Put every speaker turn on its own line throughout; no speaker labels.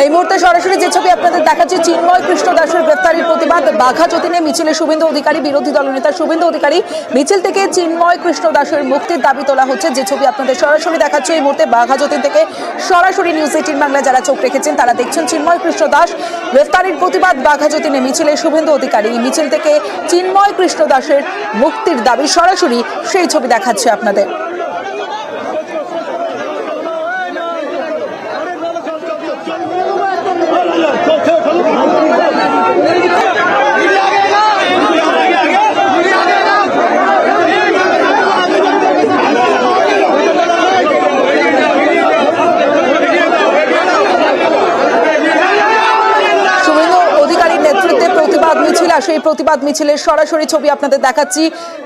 এই মুহূর্তে সরাসরি যে ছবি আপনাদের দেখাচ্ছি, চিন্ময় কৃষ্ণ দাসের গ্রেফতারির প্রতিবাদ বাঘা যতীনে মিছিলে শুভেন্দু অধিকারী, বিরোধী দলনেতা শুভেন্দু অধিকারী। মিছিল থেকে চিন্ময় কৃষ্ণ দাসের মুক্তির দাবি তোলা হচ্ছে, যে ছবি আপনাদের সরাসরি দেখাচ্ছে এই মুহূর্তে বাঘা যতীন থেকে। সরাসরি নিউজ 18 বাংলায় যারা চোখ রেখেছেন তারা দেখছেন চিন্ময় কৃষ্ণ দাস গ্রেফতারির প্রতিবাদ বাঘা যতীনে মিছিলে শুভেন্দু অধিকারী। মিছিল থেকে চিন্ময় কৃষ্ণ দাসের মুক্তির দাবি, সরাসরি সেই ছবি দেখাচ্ছে আপনাদের। সেই প্রতিবাদ মিছিলের সরাসরি ছবি আপনাদের দেখাচ্ছি।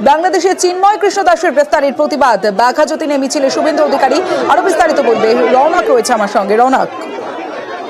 বাংলাদেশের চিন্ময় কৃষ্ণ দাসের গ্রেফতারির প্রতিবাদ বাঘা যতীনে মিছিলে শুভেন্দু অধিকারী। আরো বিস্তারিত বলবে রৌনক রয়েছে আমার সঙ্গে। রৌনক,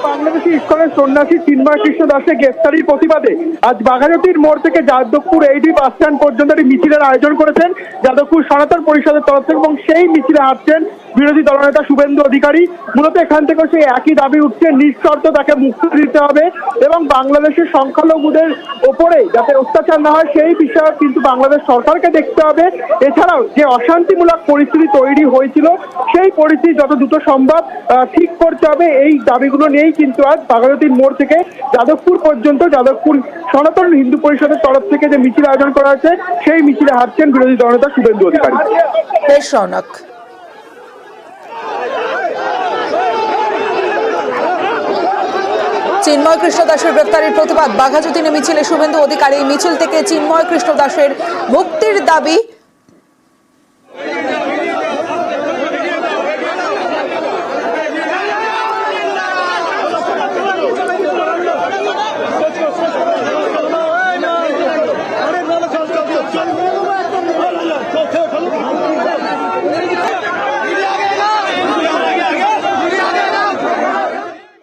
বাংলাদেশি ইস্কনের সন্ন্যাসী চিন্ময় কৃষ্ণ দাসের গ্রেফতারির প্রতিবাদে আজ বাঘাযতীন মোড় থেকে যাদবপুর এইডি বাস স্ট্যান্ড পর্যন্ত একটি মিছিলের আয়োজন করেছেন যাদবপুর সনাতন পরিষদের তরফ থেকে, এবং সেই মিছিলে হাঁটছেন বিরোধী দলনেতা শুভেন্দু অধিকারী। মূলত এখান থেকে সেই একই দাবি উঠছে, নিঃশর্ত তাকে মুক্তি দিতে হবে এবং বাংলাদেশের সংখ্যালঘুদের ওপরে যাতে অত্যাচার না হয় সেই বিষয়ে কিন্তু বাংলাদেশ সরকারকে দেখতে হবে। এছাড়াও যে অশান্তিমূলক পরিস্থিতি তৈরি হয়েছিল সেই পরিস্থিতি যত দ্রুত সম্ভব ঠিক করতে হবে, এই দাবিগুলো নিয়েই কিন্তু আজ বাঘাযতীন মোড় থেকে যাদবপুর পর্যন্ত যাদবপুর সনাতন হিন্দু পরিষদের তরফ থেকে যে মিছিল আয়োজন করা হয়েছে সেই মিছিলে হাঁটছেন বিরোধী দলনেতা শুভেন্দু অধিকারী।
বেশ রৌনক। চিন্ময় কৃষ্ণ দাসের গ্রেফতারির প্রতিবাদ বাঘা যতীনে মিছিলে শুভেন্দু অধিকারী। মিছিল থেকে চিন্ময় কৃষ্ণ দাসের মুক্তির দাবি